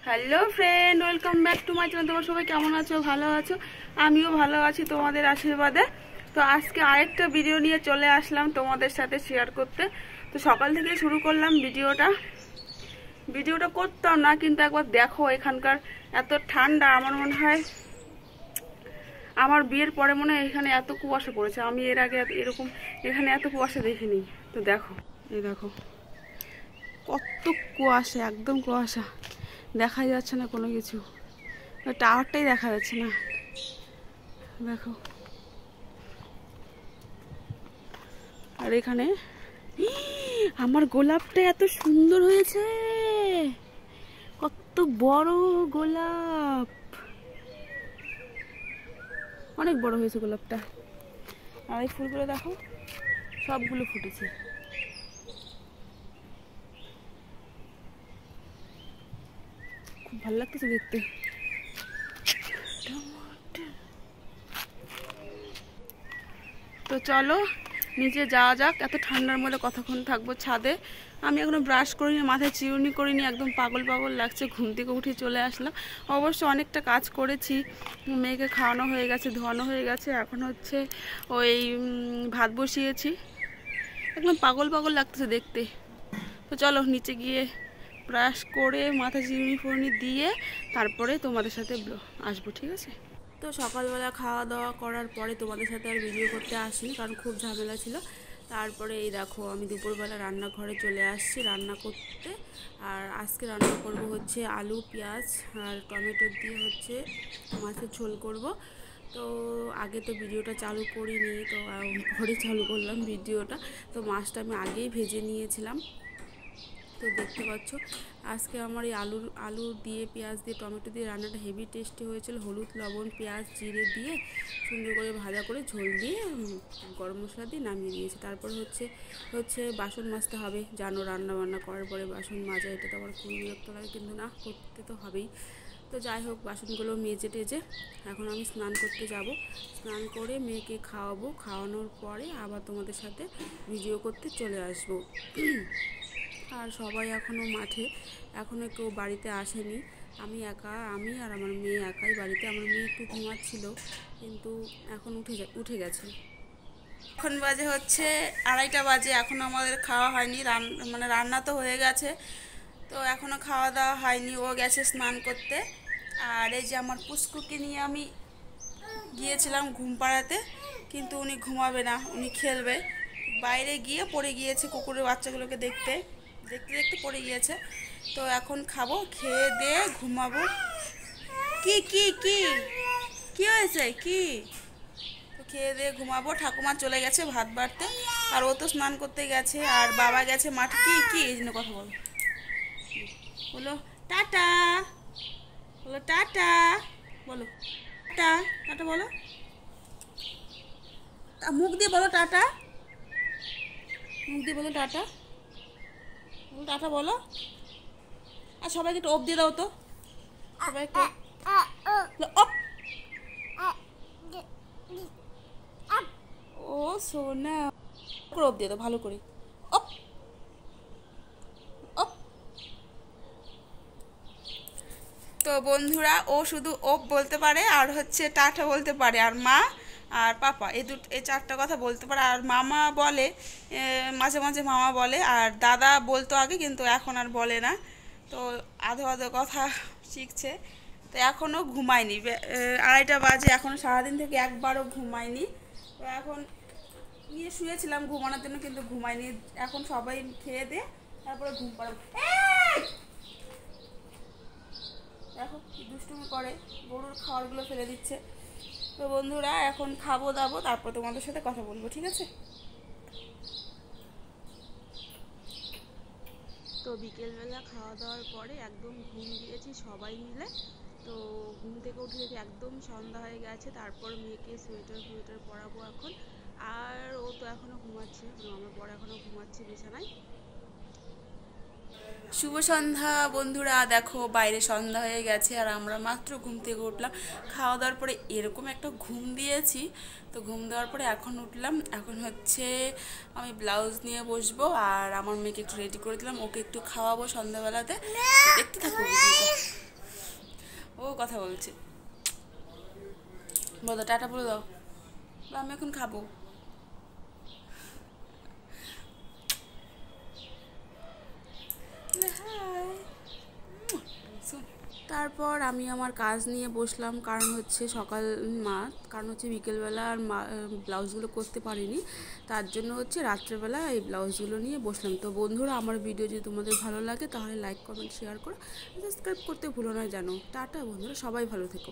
Hello friend, welcome back to my channel. তোমরা সবাই কেমন আছো? ভালো আছো? আমিও ভালো আছি তোমাদের আশীর্বাদে। তো আজকে আরেকটা ভিডিও নিয়ে চলে আসলাম তোমাদের সাথে শেয়ার করতে। তো সকাল থেকে শুরু করলাম ভিডিওটা করতাম না, কিন্তু একবার দেখো এখানকার এত ঠান্ডা। আমার মনে হয় আমার বিয়ের পরে মনে হয় এখানে এত কুয়াশা পড়েছে। আমি এর আগে এরকম এখানে এত কুয়াশা দেখিনি। তো দেখো, এই দেখো কত কুয়াশা, একদম কুয়াশা, দেখাই যাচ্ছে না কোনো কিছু। টাওয়ারটাই দেখা যাচ্ছে না। দেখো, আর এখানে আমার গোলাপটা এত সুন্দর হয়েছে, কত বড় গোলাপ, অনেক বড় হয়েছে গোলাপটা। আর এই ফুলগুলো দেখো, সবগুলো ফুটেছে। খুব ভালো লাগতেছে দেখতে। তো চলো নিচে যাওয়া যাক। এত ঠান্ডার মধ্যে কতক্ষণ থাকবো ছাদে? আমি এখনো ব্রাশ করিনি, মাথায় চিরুনি করিনি, একদম পাগল পাগল লাগছে। ঘুম থেকে উঠে চলে আসলাম। অবশ্য অনেকটা কাজ করেছি, মেয়েকে খাওয়ানো হয়ে গেছে, ধোয়ানো হয়ে গেছে। এখন হচ্ছে ওই ভাত বসিয়েছি। একদম পাগল পাগল লাগতেছে দেখতে। তো চলো নিচে গিয়ে ব্রাশ করে মাথা চিরুনি ফুরুনি দিয়ে তারপরে তোমাদের সাথে আসবো, ঠিক আছে? তো সকালবেলা খাওয়া দাওয়া করার পরে তোমাদের সাথে আর ভিডিও করতে আসিনি, কারণ খুব ঝামেলা ছিল। তারপরে এই দেখো আমি দুপুরবেলা রান্নাঘরে চলে আসছি রান্না করতে। আর আজকে রান্না করব হচ্ছে আলু পেঁয়াজ আর টমেটো দিয়ে হচ্ছে মাছের ঝোল করব। তো আগে তো ভিডিওটা চালু করিনি, তো পরে চালু করলাম ভিডিওটা। তো মাছটা আমি আগেই ভেজে নিয়েছিলাম। তো দেখতে পাচ্ছ আজকে আমার এই আলু দিয়ে পেঁয়াজ দিয়ে টমেটো দিয়ে রান্নাটা হেভি টেস্টি হয়েছিল। হলুদ লবণ পেঁয়াজ জিরে দিয়ে সুন্দর করে ভাজা করে ঝোল দিয়ে গরম মশলা দিয়ে নামিয়ে দিয়েছি। তারপর হচ্ছে বাসন মাজতে হবে। জানো রান্না বান্না করার পরে বাসন মাজা, এটা তো আমার খুবই বিরক্ত লাগে, কিন্তু না, করতে তো হবেই। তো যাই হোক, বাসনগুলো মেজে টেজে এখন আমি স্নান করতে যাব। স্নান করে মেয়েকে খাওয়ানোর পরে আবার তোমাদের সাথে ভিডিও করতে চলে আসবো। আর সবাই এখনও মাঠে, এখনও কেউ বাড়িতে আসেনি। আমি আর আমার মেয়ে একাই বাড়িতে। আমার মেয়ে একটু ঘুমাচ্ছিল, কিন্তু এখন উঠে গেছে। এখন বাজে হচ্ছে 2:30 বাজে, এখনও আমাদের খাওয়া হয়নি। রান্না তো হয়ে গেছে, তো এখনও খাওয়া দাওয়া হয়নি। ও গেছে স্নান করতে। আর এই যে আমার পুষ্কুকে নিয়ে আমি গিয়েছিলাম ঘুম পাড়াতে, কিন্তু উনি ঘুমাবে না, উনি খেলবে। বাইরে গিয়ে পড়ে গিয়েছে কুকুরের বাচ্চাগুলোকে দেখতে দেখতে পড়ে গিয়েছে। তো এখন খাবো, খেয়ে দিয়ে ঘুমাবো। কি কি কি কি হয়েছে? কি? তো খেয়ে দিয়ে ঘুমাবো। ঠাকুমা চলে গেছে ভাত বাড়তে, আর ও তো স্নান করতে গেছে, আর বাবা গেছে মাঠে। কি এই জন্য কথা বলো টাটা, বলো টাটা, বলো টাটা, টাটা বলো, মুখ দিয়ে বলো টাটা, মুখ দিয়ে বলো টাটা, বলো টাটা বলো। আর সবাইকে একটু অপ দিয়ে দাও তো, সবাইকে অপ। ও সোনা, অপ দিয়ে দাও ভালো করে, অপ অপ। তো বন্ধুরা, ও শুধু ওপ বলতে পারে, আর হচ্ছে টাটা বলতে পারে, আর মা আর পাপা এই চারটা কথা বলতে পারে। আর মামা বলে, মাঝে মাঝে মামা বলে। আর দাদা বলতো আগে, কিন্তু এখন আর বলে না। তো আধো আধো কথা শিখছে। তো এখনও ঘুমায়নি, 2:30 বাজে, এখনও সারাদিন থেকে একবারও ঘুমায়নি। তো এখন নিয়ে শুয়েছিলাম ঘুমানোর জন্য, কিন্তু ঘুমায়নি। এখন সবাই খেয়ে দিয়ে তারপরে ঘুম পাড়াবো। দেখো কি দুষ্টুমি করে, গরুর খাবারগুলো ফেলে দিচ্ছে। তো বন্ধুরা, এখন খাবো দাবো, তারপর তোমাদের সাথে কথা বলবো, ঠিক আছে? তো বিকেলবেলা খাওয়া দাওয়ার পরে একদম ঘুম দিয়েছি সবাই মিলে। তো ঘুম থেকে উঠে দেখি একদম সন্ধ্যা হয়ে গেছে। তারপর মেয়েকে সোয়েটার পরাবো এখন। আর ও তো এখনও ঘুমাচ্ছে, আমার বড় এখনও ঘুমাচ্ছে বিছানায়। শুভ সন্ধ্যা বন্ধুরা। দেখো বাইরে সন্ধ্যা হয়ে গেছে, আর আমরা মাত্র ঘুম থেকে উঠলাম। খাওয়া দাওয়ার পরে এরকম একটা ঘুম দিয়েছি। তো ঘুম দেওয়ার পরে এখন উঠলাম। এখন হচ্ছে আমি ব্লাউজ নিয়ে বসবো, আর আমার মেয়েকে একটু রেডি করে দিলাম, ওকে একটু খাওয়াবো সন্ধ্যাবেলাতে। দেখতে থাকো ভিডিওটা। কথা বলছে। বলো টাটা বলে দাও। আমি এখন খাবো। তারপর আমি আমার কাজ নিয়ে বসলাম, কারণ হচ্ছে কারণ হচ্ছে বিকেলবেলা আর ব্লাউজগুলো করতে পারিনি, তার জন্য হচ্ছে রাত্রেবেলা এই ব্লাউজগুলো নিয়ে বসলাম। তো বন্ধুরা, আমার ভিডিও যদি তোমাদের ভালো লাগে তাহলে লাইক কমেন্ট শেয়ার করো, সাবস্ক্রাইব করতে ভুলো না জানো। টাটা বন্ধুরা, সবাই ভালো থেকো।